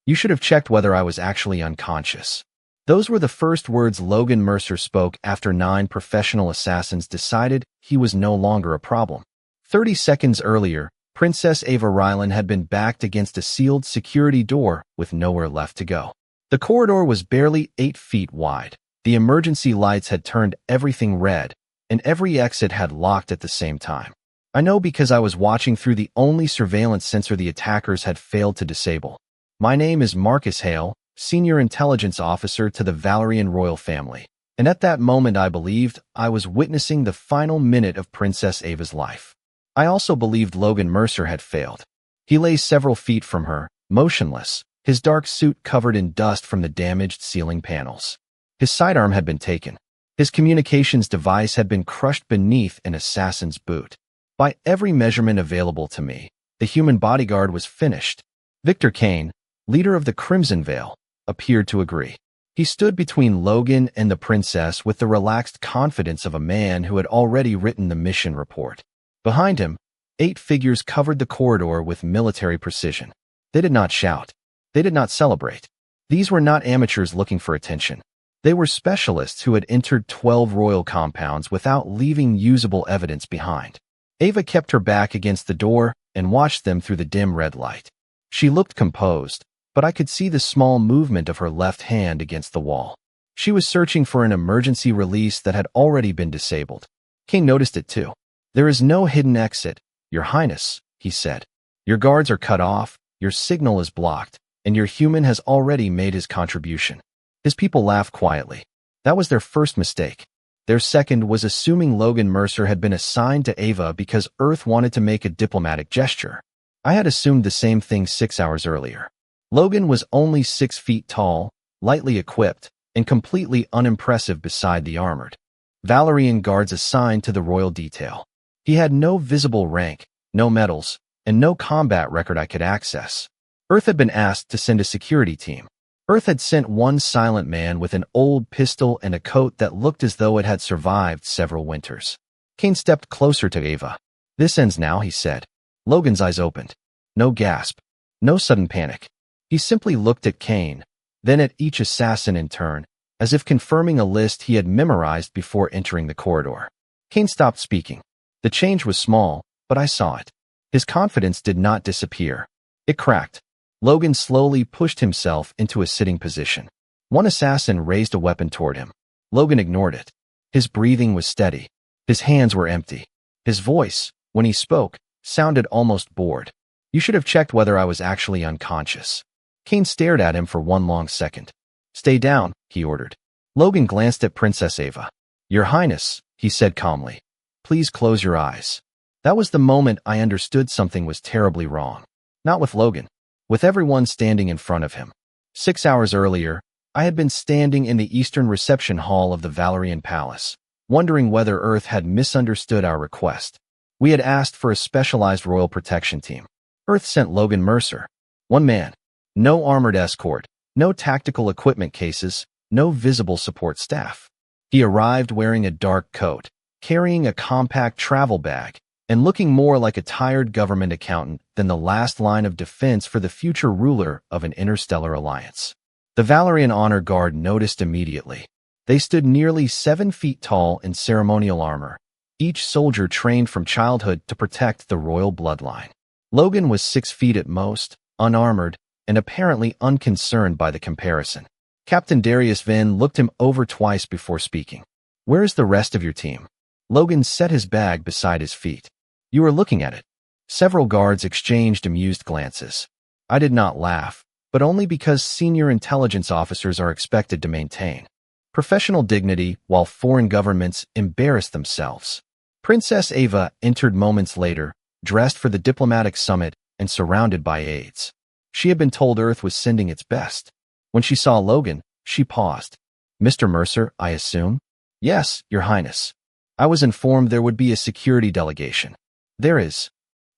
You should have checked whether I was actually unconscious. Those were the first words Logan Mercer spoke after 9 professional assassins decided he was no longer a problem. 30 seconds earlier, Princess Ava Rylan had been backed against a sealed security door with nowhere left to go. The corridor was barely 8 feet wide. The emergency lights had turned everything red, and every exit had locked at the same time. I know because I was watching through the only surveillance sensor the attackers had failed to disable. My name is Marcus Hale, Senior Intelligence Officer to the Valerian royal family, and at that moment I believed I was witnessing the final minute of Princess Ava's life. I also believed Logan Mercer had failed. He lay several feet from her, motionless, his dark suit covered in dust from the damaged ceiling panels. His sidearm had been taken. His communications device had been crushed beneath an assassin's boot. By every measurement available to me, the human bodyguard was finished. Victor Kane, leader of the Crimson Veil, appeared to agree. He stood between Logan and the princess with the relaxed confidence of a man who had already written the mission report. Behind him, 8 figures covered the corridor with military precision. They did not shout. They did not celebrate. These were not amateurs looking for attention. They were specialists who had entered 12 royal compounds without leaving usable evidence behind. Ava kept her back against the door and watched them through the dim red light. She looked composed, but I could see the small movement of her left hand against the wall. She was searching for an emergency release that had already been disabled. King noticed it too. "There is no hidden exit, Your Highness," he said. "Your guards are cut off, your signal is blocked, and your human has already made his contribution." His people laughed quietly. That was their first mistake. Their second was assuming Logan Mercer had been assigned to Ava because Earth wanted to make a diplomatic gesture. I had assumed the same thing 6 hours earlier. Logan was only 6 feet tall, lightly equipped, and completely unimpressive beside the armored Valerian guards assigned to the royal detail. He had no visible rank, no medals, and no combat record I could access. Earth had been asked to send a security team. Earth had sent one silent man with an old pistol and a coat that looked as though it had survived several winters. Kane stepped closer to Ava. "This ends now," he said. Logan's eyes opened. No gasp. No sudden panic. He simply looked at Kane, then at each assassin in turn, as if confirming a list he had memorized before entering the corridor. Kane stopped speaking. The change was small, but I saw it. His confidence did not disappear. It cracked. Logan slowly pushed himself into a sitting position. One assassin raised a weapon toward him. Logan ignored it. His breathing was steady. His hands were empty. His voice, when he spoke, sounded almost bored. "You should have checked whether I was actually unconscious." Kane stared at him for one long second. "Stay down," he ordered. Logan glanced at Princess Ava. "Your Highness," he said calmly, "please close your eyes." That was the moment I understood something was terribly wrong. Not with Logan. With everyone standing in front of him. 6 hours earlier, I had been standing in the eastern reception hall of the Valerian Palace, wondering whether Earth had misunderstood our request. We had asked for a specialized royal protection team. Earth sent Logan Mercer. One man. No armored escort, no tactical equipment cases, no visible support staff. He arrived wearing a dark coat, carrying a compact travel bag, and looking more like a tired government accountant than the last line of defense for the future ruler of an interstellar alliance. The Valerian Honor Guard noticed immediately. They stood nearly 7 feet tall in ceremonial armor, each soldier trained from childhood to protect the royal bloodline. Logan was 6 feet at most, unarmored, and apparently unconcerned by the comparison. Captain Darius Venn looked him over twice before speaking. "Where is the rest of your team?" Logan set his bag beside his feet. "You were looking at it." Several guards exchanged amused glances. I did not laugh, but only because senior intelligence officers are expected to maintain professional dignity while foreign governments embarrass themselves. Princess Ava entered moments later, dressed for the diplomatic summit and surrounded by aides. She had been told Earth was sending its best. When she saw Logan, she paused. "Mr. Mercer, I assume?" "Yes, Your Highness. I was informed there would be a security delegation." "There is."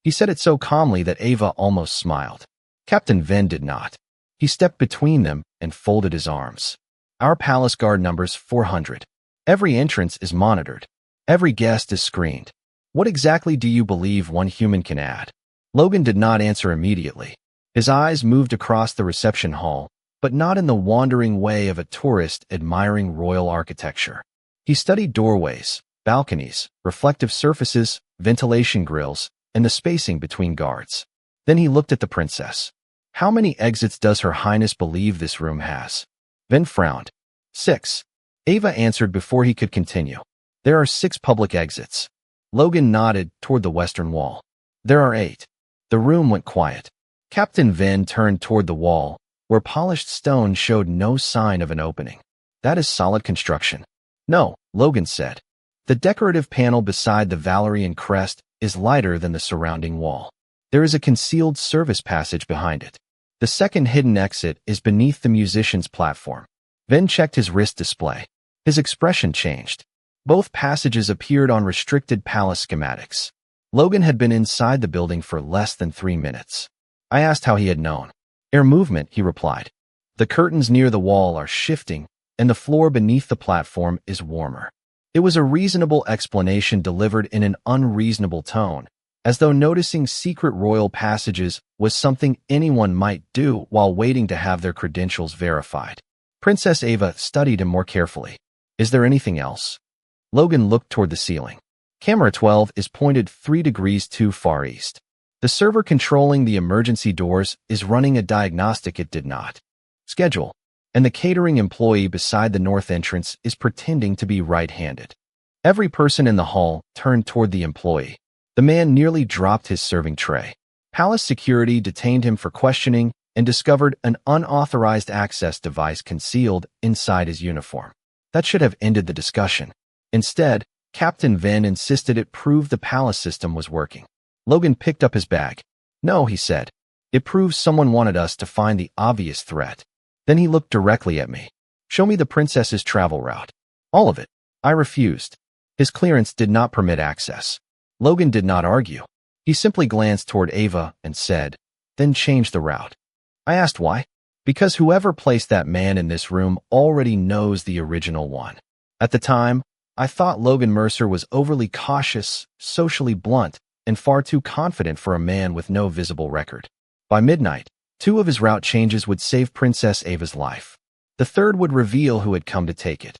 He said it so calmly that Ava almost smiled. Captain Venn did not. He stepped between them and folded his arms. "Our palace guard number's 400. Every entrance is monitored. Every guest is screened. What exactly do you believe one human can add?" Logan did not answer immediately. His eyes moved across the reception hall, but not in the wandering way of a tourist admiring royal architecture. He studied doorways, balconies, reflective surfaces, ventilation grills, and the spacing between guards. Then he looked at the princess. How many exits does Her Highness believe this room has? Ven frowned. 6. Ava answered before he could continue. There are 6 public exits. Logan nodded toward the western wall. There are 8. The room went quiet. Captain Ven turned toward the wall, where polished stone showed no sign of an opening. That is solid construction. No, Logan said. The decorative panel beside the Valerian crest is lighter than the surrounding wall. There is a concealed service passage behind it. The second hidden exit is beneath the musician's platform. Ven checked his wrist display. His expression changed. Both passages appeared on restricted palace schematics. Logan had been inside the building for less than 3 minutes. I asked how he had known. Air movement, he replied. The curtains near the wall are shifting, and the floor beneath the platform is warmer. It was a reasonable explanation delivered in an unreasonable tone, as though noticing secret royal passages was something anyone might do while waiting to have their credentials verified. Princess Ava studied him more carefully. Is there anything else? Logan looked toward the ceiling. Camera 12 is pointed 3 degrees too far east. The server controlling the emergency doors is running a diagnostic it did not schedule, and the catering employee beside the north entrance is pretending to be right-handed. Every person in the hall turned toward the employee. The man nearly dropped his serving tray. Palace security detained him for questioning and discovered an unauthorized access device concealed inside his uniform. That should have ended the discussion. Instead, Captain Ven insisted it proved the palace system was working. Logan picked up his bag. No, he said. It proves someone wanted us to find the obvious threat. Then he looked directly at me. Show me the princess's travel route. All of it. I refused. His clearance did not permit access. Logan did not argue. He simply glanced toward Ava and said, then change the route. I asked why. Because whoever placed that man in this room already knows the original one. At the time, I thought Logan Mercer was overly cautious, socially blunt, and far too confident for a man with no visible record. By midnight, 2 of his route changes would save Princess Ava's life. The third would reveal who had come to take it.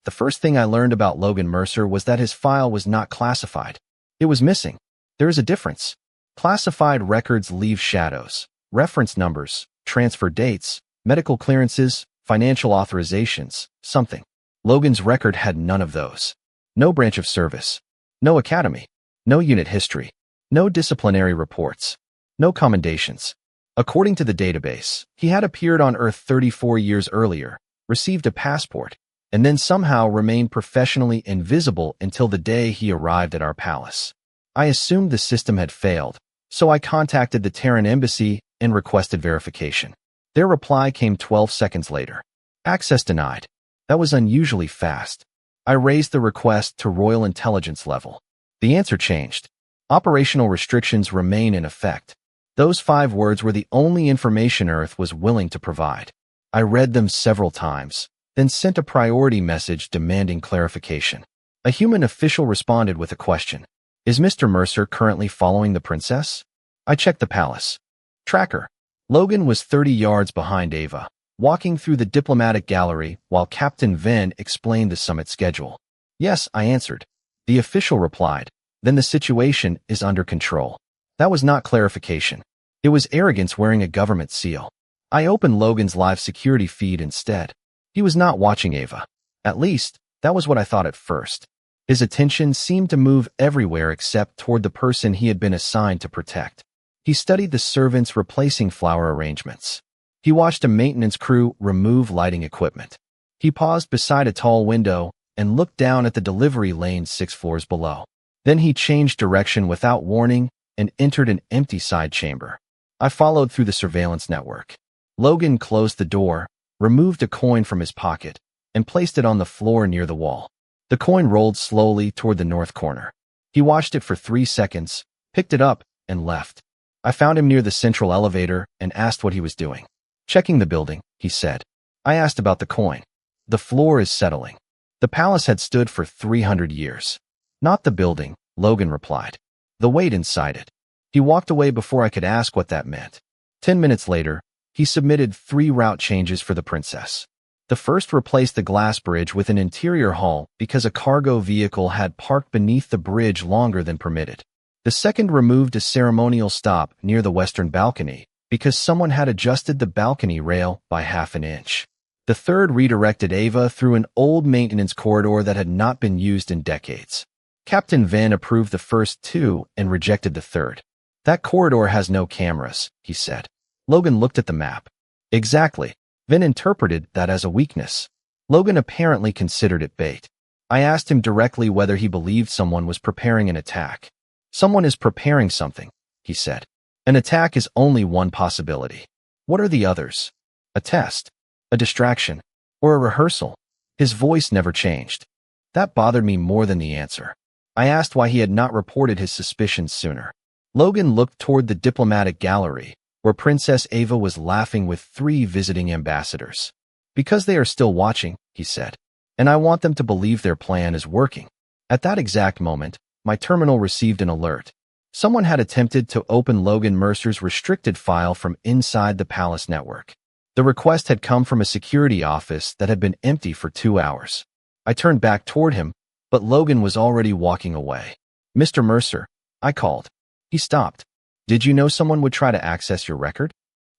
The first thing I learned about Logan Mercer was that his file was not classified. It was missing. There is a difference. Classified records leave shadows, reference numbers, transfer dates, medical clearances, financial authorizations, something. Logan's record had none of those. No branch of service. No academy. No unit history. No disciplinary reports. No commendations. According to the database, he had appeared on Earth 34 years earlier, received a passport, and then somehow remained professionally invisible until the day he arrived at our palace. I assumed the system had failed, so I contacted the Terran embassy and requested verification. Their reply came 12 seconds later. Access denied. That was unusually fast. I raised the request to Royal Intelligence level. The answer changed. Operational restrictions remain in effect. Those 5 words were the only information Earth was willing to provide. I read them several times, then sent a priority message demanding clarification. A human official responded with a question. Is Mr. Mercer currently following the princess? I checked the palace. Tracker. Logan was 30 yards behind Ava, walking through the diplomatic gallery while Captain Ven explained the summit schedule. Yes, I answered. The official replied, then the situation is under control. That was not clarification. It was arrogance wearing a government seal. I opened Logan's live security feed instead. He was not watching Ava. At least, that was what I thought at first. His attention seemed to move everywhere except toward the person he had been assigned to protect. He studied the servants replacing flower arrangements. He watched a maintenance crew remove lighting equipment. He paused beside a tall window and looked down at the delivery lane 6 floors below. Then he changed direction without warning and entered an empty side chamber. I followed through the surveillance network. Logan closed the door, removed a coin from his pocket, and placed it on the floor near the wall. The coin rolled slowly toward the north corner. He watched it for 3 seconds, picked it up, and left. I found him near the central elevator and asked what he was doing. Checking the building, he said. I asked about the coin. The floor is settling. The palace had stood for 300 years. Not the building, Logan replied. The weight inside it. He walked away before I could ask what that meant. 10 minutes later, he submitted 3 route changes for the Princess. The first replaced the glass bridge with an interior hull because a cargo vehicle had parked beneath the bridge longer than permitted. The second removed a ceremonial stop near the western balcony because someone had adjusted the balcony rail by half an inch. The third redirected Ava through an old maintenance corridor that had not been used in decades. Captain Venn approved the first 2 and rejected the third. That corridor has no cameras, he said. Logan looked at the map. Exactly. Venn interpreted that as a weakness. Logan apparently considered it bait. I asked him directly whether he believed someone was preparing an attack. Someone is preparing something, he said. An attack is only one possibility. What are the others? A test, a distraction, or a rehearsal? His voice never changed. That bothered me more than the answer. I asked why he had not reported his suspicions sooner. Logan looked toward the diplomatic gallery, where Princess Ava was laughing with 3 visiting ambassadors. Because they are still watching, he said, and I want them to believe their plan is working. At that exact moment, my terminal received an alert. Someone had attempted to open Logan Mercer's restricted file from inside the Palace network. The request had come from a security office that had been empty for 2 hours. I turned back toward him, but Logan was already walking away. Mr. Mercer, I called. He stopped. Did you know someone would try to access your record?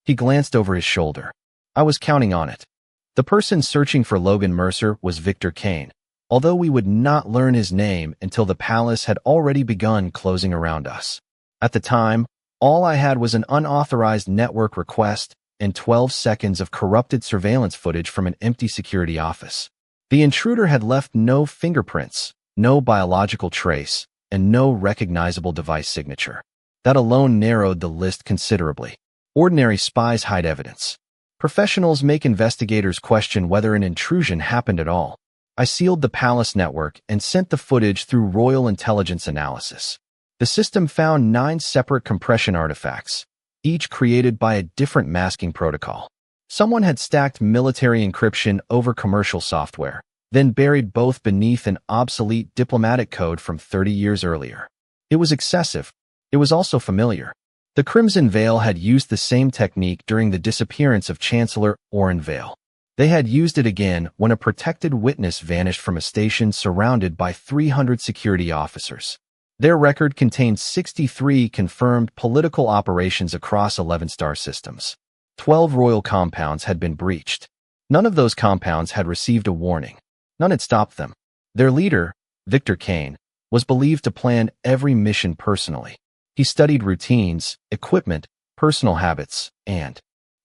He glanced over his shoulder. I was counting on it. The person searching for Logan Mercer was Victor Kane, although we would not learn his name until the palace had already begun closing around us. At the time, all I had was an unauthorized network request and 12 seconds of corrupted surveillance footage from an empty security office. The intruder had left no fingerprints, no biological trace, and no recognizable device signature. That alone narrowed the list considerably. Ordinary spies hide evidence. Professionals make investigators question whether an intrusion happened at all. I sealed the Palace network and sent the footage through Royal Intelligence Analysis. The system found 9 separate compression artifacts, each created by a different masking protocol. Someone had stacked military encryption over commercial software, then buried both beneath an obsolete diplomatic code from 30 years earlier. It was excessive. It was also familiar. The Crimson Veil had used the same technique during the disappearance of Chancellor Oren Vale. They had used it again when a protected witness vanished from a station surrounded by 300 security officers. Their record contained 63 confirmed political operations across 11 star systems. 12 royal compounds had been breached. None of those compounds had received a warning. None had stopped them. Their leader, Victor Kane, was believed to plan every mission personally. He studied routines, equipment, personal habits, and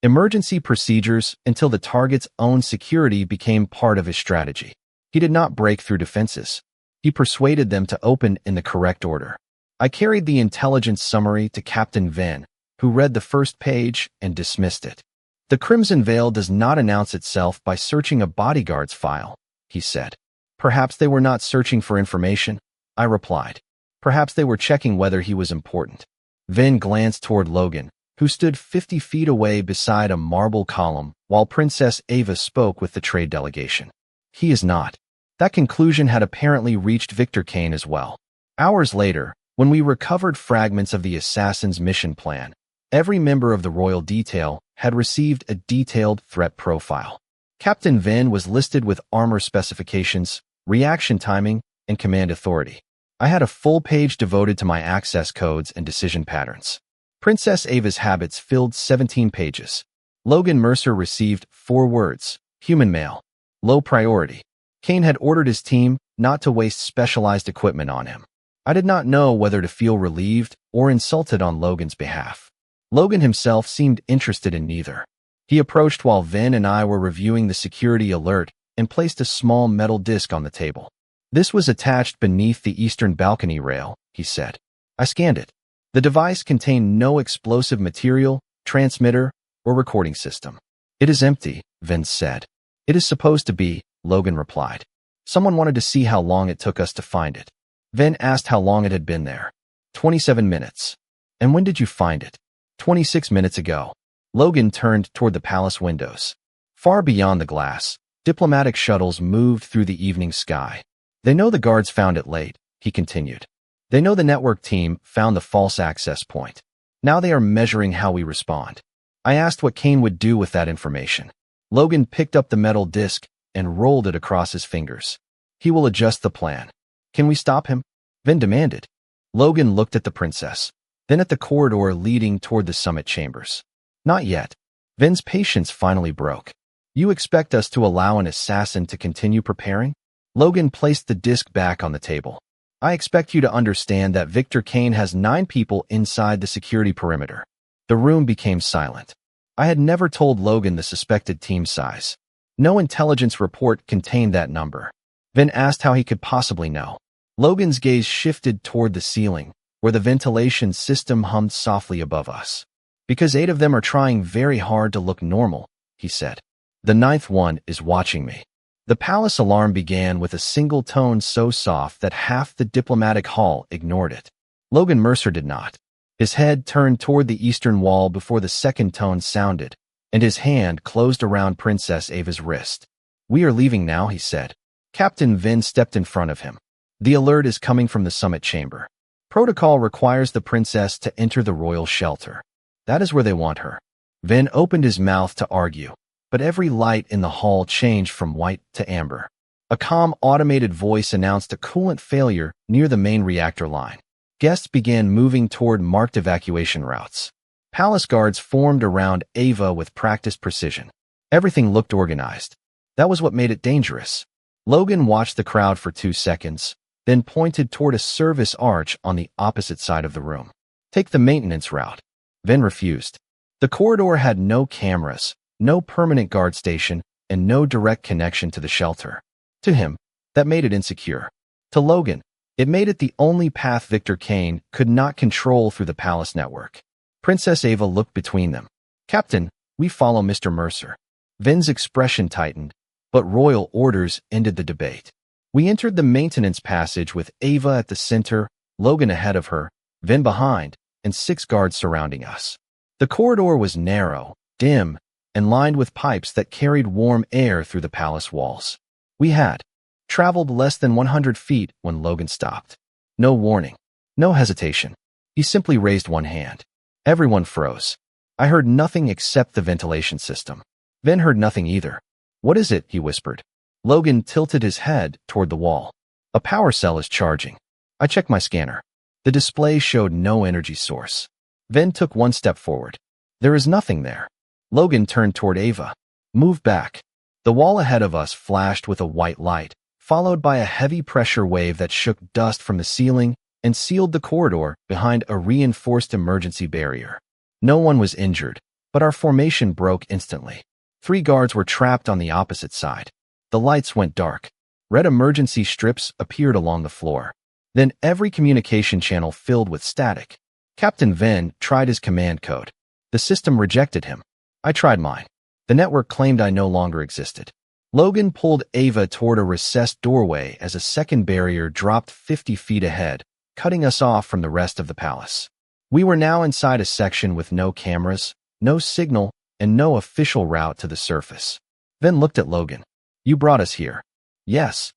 emergency procedures until the target's own security became part of his strategy. He did not break through defenses. He persuaded them to open in the correct order. I carried the intelligence summary to Captain Venn, who read the first page and dismissed it. The Crimson Veil does not announce itself by searching a Bodyguard's file, he said. Perhaps they were not searching for information, I replied. Perhaps they were checking whether he was important. Venn glanced toward Logan, who stood 50 feet away beside a marble column while Princess Ava spoke with the trade delegation. He is not. That conclusion had apparently reached Victor Kane as well. Hours later, when we recovered fragments of the assassin's mission plan, every member of the royal detail had received a detailed threat profile. Captain Venn was listed with armor specifications, reaction timing, and command authority. I had a full page devoted to my access codes and decision patterns. Princess Ava's habits filled 17 pages. Logan Mercer received 4 words: human male, low priority. Kane had ordered his team not to waste specialized equipment on him. I did not know whether to feel relieved or insulted on Logan's behalf. Logan himself seemed interested in neither. He approached while Venn and I were reviewing the security alert and placed a small metal disc on the table. This was attached beneath the eastern balcony rail, he said. I scanned it. The device contained no explosive material, transmitter, or recording system. It is empty, Venn said. It is supposed to be, Logan replied. Someone wanted to see how long it took us to find it. Venn asked how long it had been there. 27 minutes. And when did you find it? 26 minutes ago. Logan turned toward the palace windows. Far beyond the glass, diplomatic shuttles moved through the evening sky. They know the guards found it late, he continued. They know the network team found the false access point. Now they are measuring how we respond. I asked what Kane would do with that information. Logan picked up the metal disc and rolled it across his fingers. He will adjust the plan. Can we stop him? Vin demanded. Logan looked at the princess, then at the corridor leading toward the summit chambers. Not yet. Vin's patience finally broke. You expect us to allow an assassin to continue preparing? Logan placed the disc back on the table. I expect you to understand that Victor Kane has 9 people inside the security perimeter. The room became silent. I had never told Logan the suspected team size. No intelligence report contained that number. Vin asked how he could possibly know. Logan's gaze shifted toward the ceiling, where the ventilation system hummed softly above us. Because 8 of them are trying very hard to look normal, he said. The 9th one is watching me. The palace alarm began with a single tone so soft that half the diplomatic hall ignored it. Logan Mercer did not. His head turned toward the eastern wall before the second tone sounded, and his hand closed around Princess Ava's wrist. We are leaving now, he said. Captain Vin stepped in front of him. The alert is coming from the summit chamber. Protocol requires the princess to enter the royal shelter. That is where they want her. Vin opened his mouth to argue, but every light in the hall changed from white to amber. A calm, automated voice announced a coolant failure near the main reactor line. Guests began moving toward marked evacuation routes. Palace guards formed around Ava with practiced precision. Everything looked organized. That was what made it dangerous. Logan watched the crowd for 2 seconds, then pointed toward a service arch on the opposite side of the room. Take the maintenance route. Vin refused. The corridor had no cameras, no permanent guard station, and no direct connection to the shelter. To him, that made it insecure. To Logan, it made it the only path Victor Kane could not control through the palace network. Princess Ava looked between them. Captain, we follow Mr. Mercer. Vin's expression tightened, but royal orders ended the debate. We entered the maintenance passage with Ava at the center, Logan ahead of her, Vin behind, and 6 guards surrounding us. The corridor was narrow, dim, and lined with pipes that carried warm air through the palace walls. We had traveled less than 100 feet when Logan stopped. No warning, no hesitation. He simply raised one hand. Everyone froze. I heard nothing except the ventilation system. Vin heard nothing either. What is it? He whispered. Logan tilted his head toward the wall. A power cell is charging. I checked my scanner. The display showed no energy source. Vin took 1 step forward. There is nothing there. Logan turned toward Ava. Move back. The wall ahead of us flashed with a white light, followed by a heavy pressure wave that shook dust from the ceiling and sealed the corridor behind a reinforced emergency barrier. No one was injured, but our formation broke instantly. 3 guards were trapped on the opposite side. The lights went dark. Red emergency strips appeared along the floor. Then every communication channel filled with static. Captain Vin tried his command code. The system rejected him. I tried mine. The network claimed I no longer existed. Logan pulled Ava toward a recessed doorway as a second barrier dropped 50 feet ahead, cutting us off from the rest of the palace. We were now inside a section with no cameras, no signal, and no official route to the surface. Vin looked at Logan. You brought us here. Yes.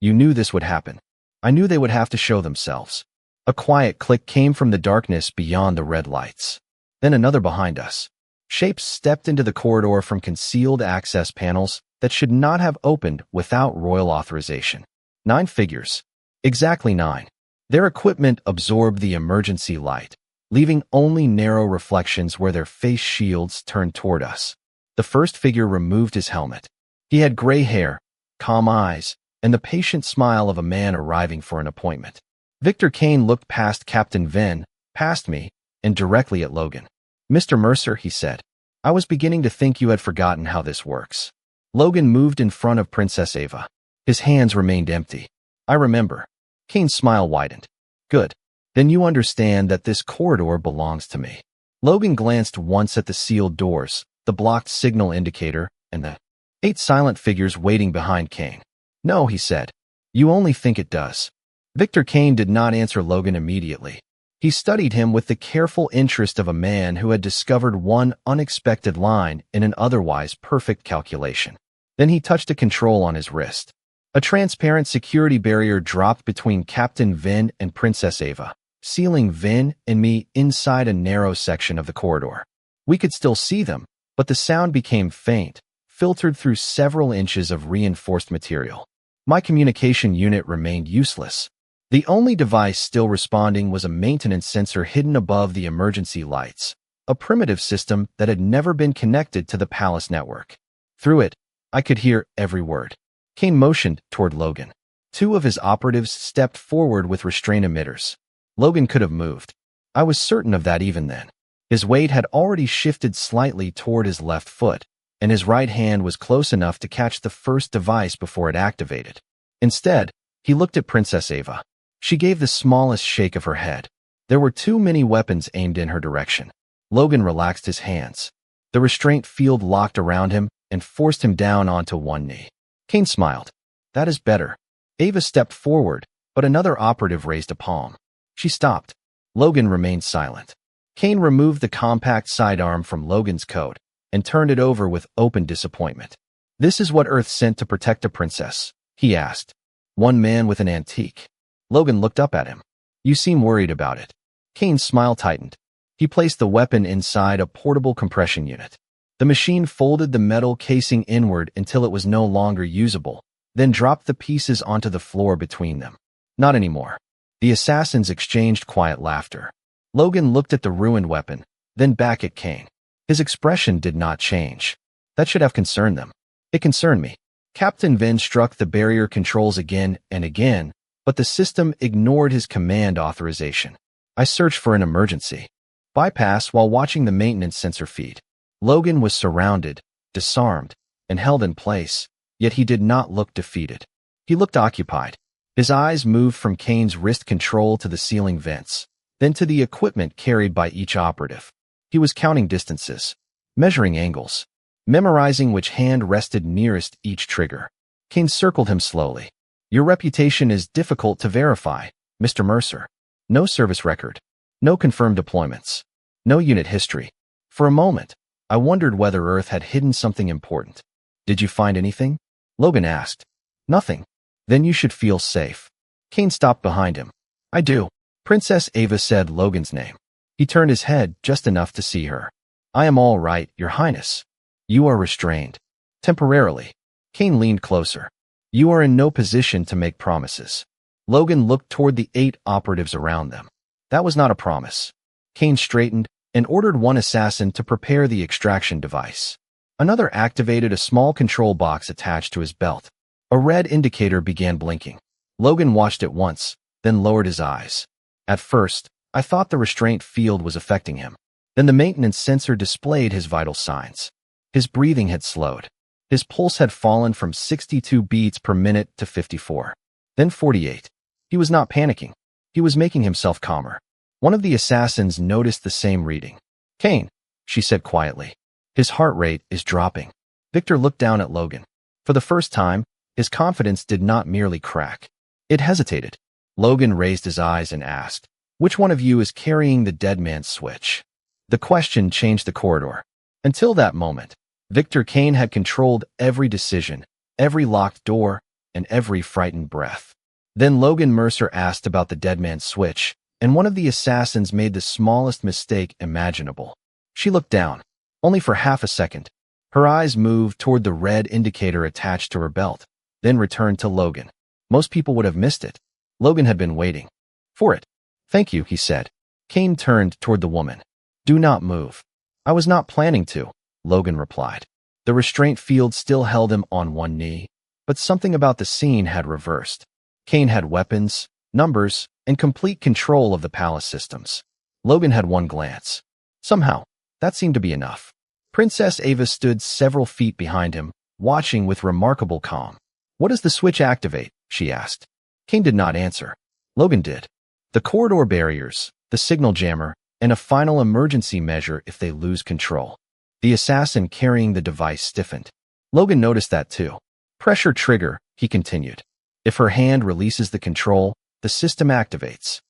You knew this would happen. I knew they would have to show themselves. A quiet click came from the darkness beyond the red lights. Then another behind us. Shapes stepped into the corridor from concealed access panels that should not have opened without royal authorization. 9 figures. Exactly 9. Their equipment absorbed the emergency light, leaving only narrow reflections where their face shields turned toward us. The first figure removed his helmet. He had gray hair, calm eyes, and the patient smile of a man arriving for an appointment. Victor Kane looked past Captain Vin, past me, and directly at Logan. Mr. Mercer, he said, I was beginning to think you had forgotten how this works. Logan moved in front of Princess Ava. His hands remained empty. I remember. Kane's smile widened. Good. Then you understand that this corridor belongs to me. Logan glanced once at the sealed doors, the blocked signal indicator, and the 8 silent figures waiting behind Kane. No, he said. You only think it does. Victor Kane did not answer Logan immediately. He studied him with the careful interest of a man who had discovered one unexpected line in an otherwise perfect calculation. Then he touched a control on his wrist. A transparent security barrier dropped between Captain Vin and Princess Ava, sealing Vin and me inside a narrow section of the corridor. We could still see them, but the sound became faint, filtered through several inches of reinforced material. My communication unit remained useless. The only device still responding was a maintenance sensor hidden above the emergency lights, a primitive system that had never been connected to the palace network. Through it, I could hear every word. Kane motioned toward Logan. Two of his operatives stepped forward with restraint emitters. Logan could have moved. I was certain of that even then. His weight had already shifted slightly toward his left foot, and his right hand was close enough to catch the first device before it activated. Instead, he looked at Princess Ava. She gave the smallest shake of her head. There were too many weapons aimed in her direction. Logan relaxed his hands. The restraint field locked around him and forced him down onto one knee. Kane smiled. That is better. Ava stepped forward, but another operative raised a palm. She stopped. Logan remained silent. Kane removed the compact sidearm from Logan's coat and turned it over with open disappointment. "This is what Earth sent to protect a princess?" he asked. "One man with an antique." Logan looked up at him. "You seem worried about it." Kane's smile tightened. He placed the weapon inside a portable compression unit. The machine folded the metal casing inward until it was no longer usable, then dropped the pieces onto the floor between them. Not anymore. The assassins exchanged quiet laughter. Logan looked at the ruined weapon, then back at Kane. His expression did not change. That should have concerned them. It concerned me. Captain Venn struck the barrier controls again and again, but the system ignored his command authorization. I searched for an emergency bypass while watching the maintenance sensor feed. Logan was surrounded, disarmed, and held in place, yet he did not look defeated. He looked occupied. His eyes moved from Kane's wrist control to the ceiling vents, then to the equipment carried by each operative. He was counting distances, measuring angles, memorizing which hand rested nearest each trigger. Kane circled him slowly. "Your reputation is difficult to verify, Mr. Mercer. No service record. No confirmed deployments. No unit history." For a moment, I wondered whether Earth had hidden something important. "Did you find anything?" Logan asked. "Nothing." "Then you should feel safe." Kane stopped behind him. "I do." Princess Ava said Logan's name. He turned his head just enough to see her. "I am all right, Your Highness. You are restrained. Temporarily." Kane leaned closer. "You are in no position to make promises." Logan looked toward the 8 operatives around them. That was not a promise. Kane straightened and ordered one assassin to prepare the extraction device. Another activated a small control box attached to his belt. A red indicator began blinking. Logan watched it once, then lowered his eyes. At first, I thought the restraint field was affecting him. Then the maintenance sensor displayed his vital signs. His breathing had slowed. His pulse had fallen from 62 beats per minute to 54. Then 48. He was not panicking. He was making himself calmer. One of the assassins noticed the same reading. "Kane," she said quietly. "His heart rate is dropping." Victor looked down at Logan. For the first time, his confidence did not merely crack. It hesitated. Logan raised his eyes and asked, "Which one of you is carrying the dead man's switch?" The question changed the corridor. Until that moment, Victor Kane had controlled every decision, every locked door, and every frightened breath. Then Logan Mercer asked about the dead man's switch, and one of the assassins made the smallest mistake imaginable. She looked down, only for half a second. Her eyes moved toward the red indicator attached to her belt, then returned to Logan. Most people would have missed it. Logan had been waiting for it. "Thank you," he said. Kane turned toward the woman. "Do not move." "I was not planning to," Logan replied. The restraint field still held him on one knee, but something about the scene had reversed. Kane had weapons, numbers, and complete control of the palace systems. Logan had one glance. Somehow, that seemed to be enough. Princess Ava stood several feet behind him, watching with remarkable calm. "What does the switch activate?" she asked. Kane did not answer. Logan did. The corridor barriers, the signal jammer, and a final emergency measure if they lose control. The assassin carrying the device stiffened. Logan noticed that too. "Pressure trigger," he continued. "If her hand releases the control, the system activates."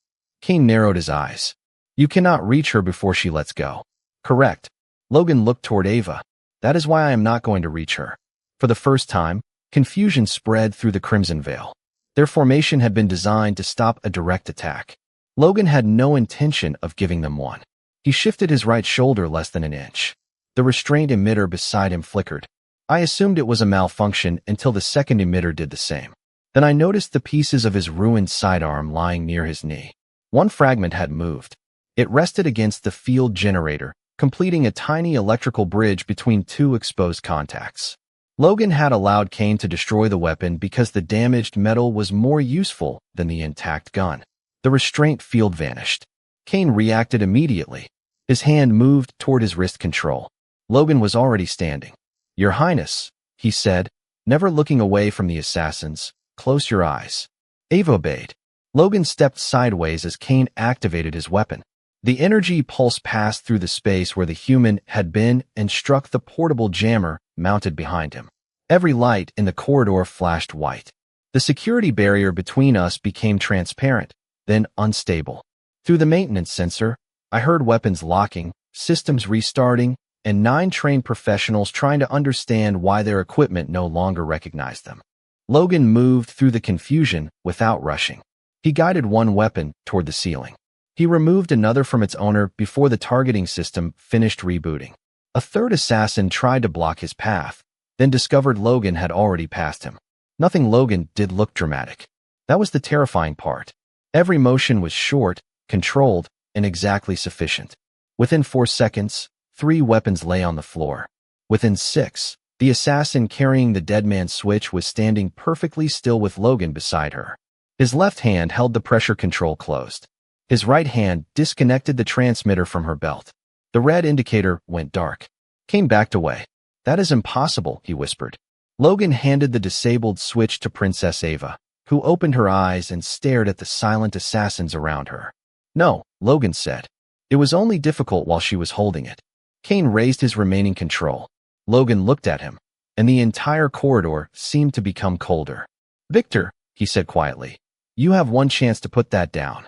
Kane narrowed his eyes. "You cannot reach her before she lets go." "Correct." Logan looked toward Ava. "That is why I am not going to reach her." For the first time, confusion spread through the Crimson Veil. Their formation had been designed to stop a direct attack. Logan had no intention of giving them one. He shifted his right shoulder less than an inch. The restraint emitter beside him flickered. I assumed it was a malfunction until the second emitter did the same. Then I noticed the pieces of his ruined sidearm lying near his knee. One fragment had moved. It rested against the field generator, completing a tiny electrical bridge between two exposed contacts. Logan had allowed Kane to destroy the weapon because the damaged metal was more useful than the intact gun. The restraint field vanished. Kane reacted immediately. His hand moved toward his wrist control. Logan was already standing. "Your Highness," he said, never looking away from the assassins. "Close your eyes." Ava obeyed. Logan stepped sideways as Kane activated his weapon. The energy pulse passed through the space where the human had been and struck the portable jammer mounted behind him. Every light in the corridor flashed white. The security barrier between us became transparent, then unstable. Through the maintenance sensor, I heard weapons locking, systems restarting, and 9 trained professionals trying to understand why their equipment no longer recognized them. Logan moved through the confusion without rushing. He guided one weapon toward the ceiling. He removed another from its owner before the targeting system finished rebooting. A third assassin tried to block his path, then discovered Logan had already passed him. Nothing Logan did looked dramatic. That was the terrifying part. Every motion was short, controlled, and exactly sufficient. Within 4 seconds, 3 weapons lay on the floor. Within 6, the assassin carrying the dead man's switch was standing perfectly still with Logan beside her. His left hand held the pressure control closed. His right hand disconnected the transmitter from her belt. The red indicator went dark. Kane backed away. "That is impossible," he whispered. Logan handed the disabled switch to Princess Ava, who opened her eyes and stared at the silent assassins around her. "No," Logan said. "It was only difficult while she was holding it." Kane raised his remaining control. Logan looked at him, and the entire corridor seemed to become colder. "Victor," he said quietly, "you have one chance to put that down."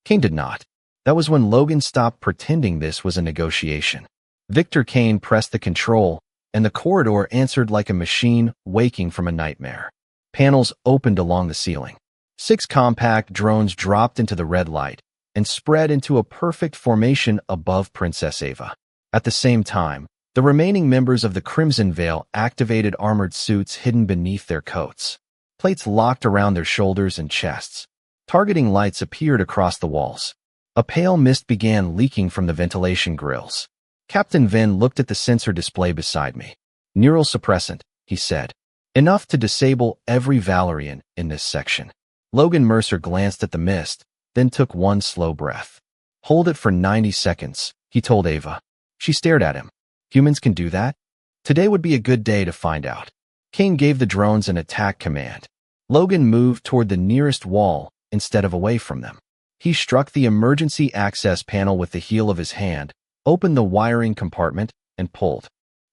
Kane did not. That was when Logan stopped pretending this was a negotiation. Victor Kane pressed the control, and the corridor answered like a machine waking from a nightmare. Panels opened along the ceiling. 6 compact drones dropped into the red light and spread into a perfect formation above Princess Ava. At the same time, the remaining members of the Crimson Veil activated armored suits hidden beneath their coats. Plates locked around their shoulders and chests. Targeting lights appeared across the walls. A pale mist began leaking from the ventilation grills. Captain Venn looked at the sensor display beside me. "Neural suppressant," he said. "Enough to disable every Valerian in this section." Logan Mercer glanced at the mist, then took one slow breath. "Hold it for 90 seconds, he told Ava. She stared at him. "Humans can do that?" "Today would be a good day to find out." Kane gave the drones an attack command. Logan moved toward the nearest wall instead of away from them. He struck the emergency access panel with the heel of his hand, opened the wiring compartment, and pulled.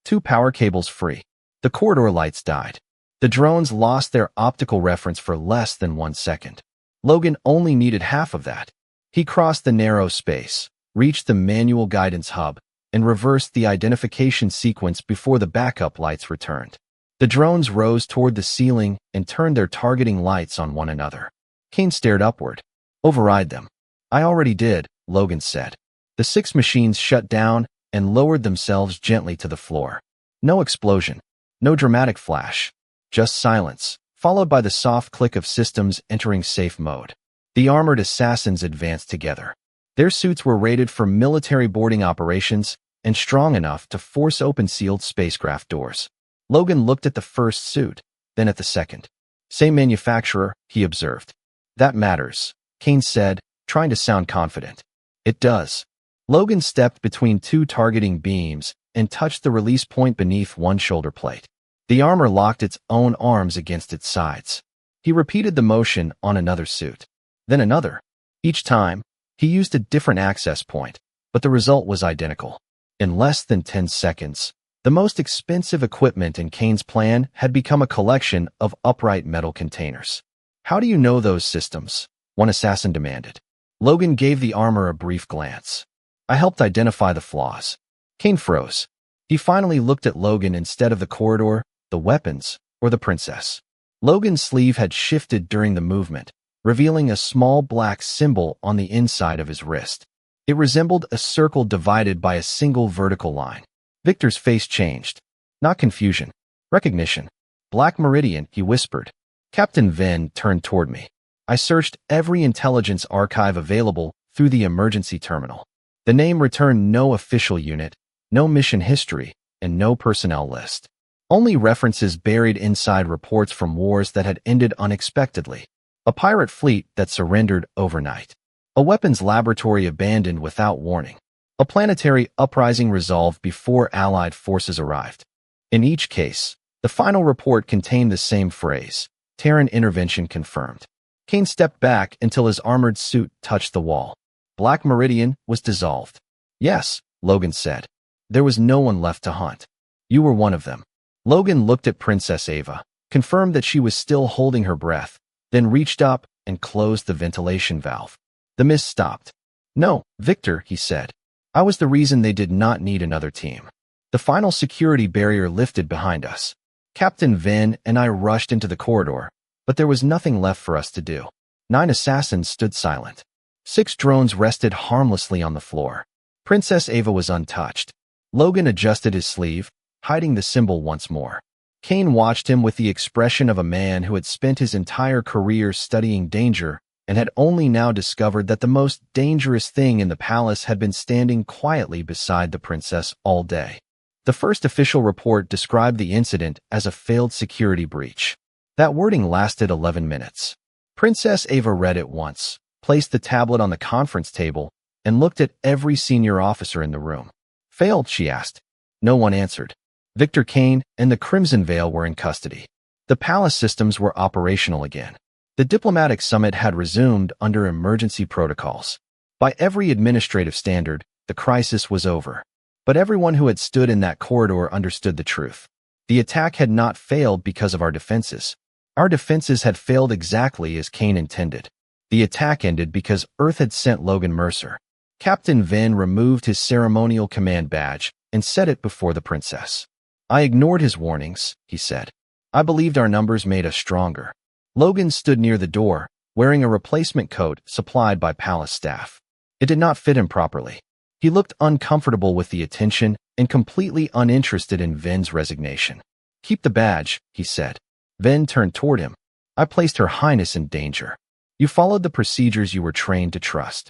2 power cables free. The corridor lights died. The drones lost their optical reference for less than 1 second. Logan only needed half of that. He crossed the narrow space, reached the manual guidance hub, and reversed the identification sequence before the backup lights returned. The drones rose toward the ceiling and turned their targeting lights on one another. Kane stared upward. "Override them." "I already did," Logan said. The 6 machines shut down and lowered themselves gently to the floor. No explosion, no dramatic flash, just silence, followed by the soft click of systems entering safe mode. The armored assassins advanced together. Their suits were rated for military boarding operations and strong enough to force open sealed spacecraft doors. Logan looked at the first suit, then at the second. "Same manufacturer," he observed. "That matters," Kane said, trying to sound confident. "It does." Logan stepped between 2 targeting beams and touched the release point beneath one shoulder plate. The armor locked its own arms against its sides. He repeated the motion on another suit, then another. Each time, he used a different access point, but the result was identical. In less than 10 seconds, the most expensive equipment in Kane's plan had become a collection of upright metal containers. "How do you know those systems?" one assassin demanded. Logan gave the armor a brief glance. "I helped identify the flaws." Kane froze. He finally looked at Logan instead of the corridor, the weapons, or the princess. Logan's sleeve had shifted during the movement, revealing a small black symbol on the inside of his wrist. It resembled a circle divided by a single vertical line. Victor's face changed. Not confusion. Recognition. Black Meridian, he whispered. Captain Venn turned toward me. I searched every intelligence archive available through the emergency terminal. The name returned no official unit, no mission history, and no personnel list. Only references buried inside reports from wars that had ended unexpectedly. A pirate fleet that surrendered overnight. A weapons laboratory abandoned without warning. A planetary uprising resolved before Allied forces arrived. In each case, the final report contained the same phrase, Terran intervention confirmed. Kane stepped back until his armored suit touched the wall. Black Meridian was dissolved. Yes, Logan said. There was no one left to hunt. You were one of them. Logan looked at Princess Ava, confirmed that she was still holding her breath, then reached up and closed the ventilation valve. The mist stopped. No, Victor, he said. I was the reason they did not need another team. The final security barrier lifted behind us. Captain Venn and I rushed into the corridor, but there was nothing left for us to do. 9 assassins stood silent. 6 drones rested harmlessly on the floor. Princess Ava was untouched. Logan adjusted his sleeve, hiding the symbol once more. Kane watched him with the expression of a man who had spent his entire career studying danger and had only now discovered that the most dangerous thing in the palace had been standing quietly beside the princess all day. The first official report described the incident as a failed security breach. That wording lasted 11 minutes. Princess Ava read it once, placed the tablet on the conference table, and looked at every senior officer in the room. Failed, she asked. No one answered. Victor Kane and the Crimson Veil were in custody. The palace systems were operational again. The diplomatic summit had resumed under emergency protocols. By every administrative standard, the crisis was over. But everyone who had stood in that corridor understood the truth. The attack had not failed because of our defenses. Our defenses had failed exactly as Kane intended. The attack ended because Earth had sent Logan Mercer. Captain Venn removed his ceremonial command badge and set it before the princess. I ignored his warnings, he said. I believed our numbers made us stronger. Logan stood near the door, wearing a replacement coat supplied by palace staff. It did not fit him properly. He looked uncomfortable with the attention and completely uninterested in Venn's resignation. Keep the badge, he said. Venn turned toward him. I placed Her Highness in danger. You followed the procedures you were trained to trust.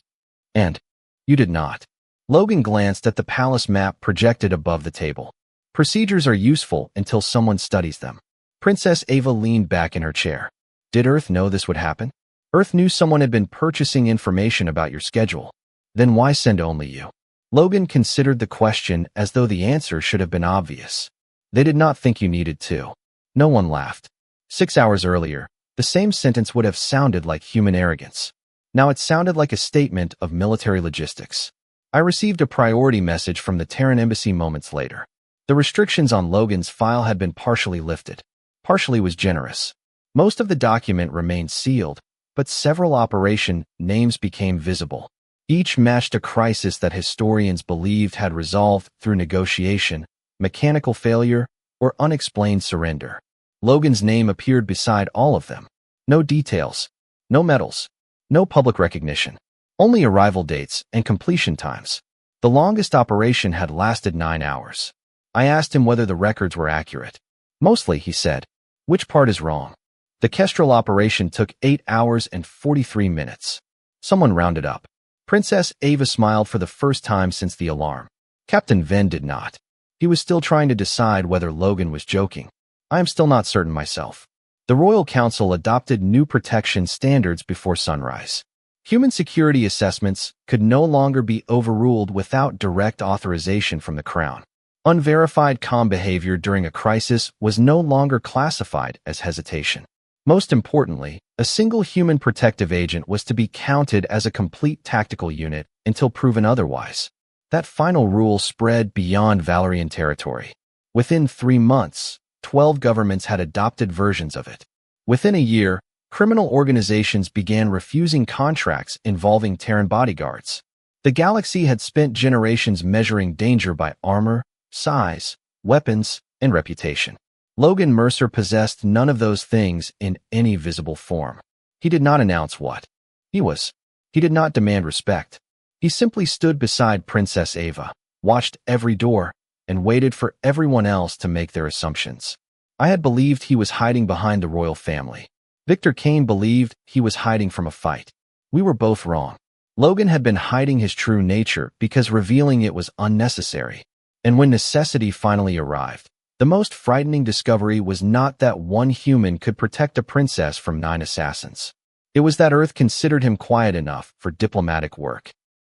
And you did not. Logan glanced at the palace map projected above the table. Procedures are useful until someone studies them. Princess Ava leaned back in her chair. Did Earth know this would happen? Earth knew someone had been purchasing information about your schedule. Then why send only you? Logan considered the question as though the answer should have been obvious. They did not think you needed to. No one laughed. 6 hours earlier, the same sentence would have sounded like human arrogance. Now it sounded like a statement of military logistics. I received a priority message from the Terran embassy moments later. The restrictions on Logan's file had been partially lifted. Partially was generous. Most of the document remained sealed, but several operation names became visible. Each matched a crisis that historians believed had resolved through negotiation, mechanical failure, or unexplained surrender. Logan's name appeared beside all of them. No details, no medals, no public recognition, only arrival dates and completion times. The longest operation had lasted 9 hours. I asked him whether the records were accurate. Mostly, he said. Which part is wrong? The Kestrel operation took 8 hours and 43 minutes. Someone rounded up. Princess Ava smiled for the first time since the alarm. Captain Venn did not. He was still trying to decide whether Logan was joking. I am still not certain myself. The Royal Council adopted new protection standards before sunrise. Human security assessments could no longer be overruled without direct authorization from the Crown. Unverified comm behavior during a crisis was no longer classified as hesitation. Most importantly, a single human protective agent was to be counted as a complete tactical unit until proven otherwise. That final rule spread beyond Valerian territory. Within 3 months, 12 governments had adopted versions of it. Within a year, criminal organizations began refusing contracts involving Terran bodyguards. The galaxy had spent generations measuring danger by armor, size, weapons, and reputation. Logan Mercer possessed none of those things in any visible form. He did not announce what he was. He did not demand respect. He simply stood beside Princess Ava, watched every door, and waited for everyone else to make their assumptions. I had believed he was hiding behind the royal family. Victor Kane believed he was hiding from a fight. We were both wrong. Logan had been hiding his true nature because revealing it was unnecessary. And when necessity finally arrived, the most frightening discovery was not that one human could protect a princess from 9 assassins. It was that Earth considered him quiet enough for diplomatic work.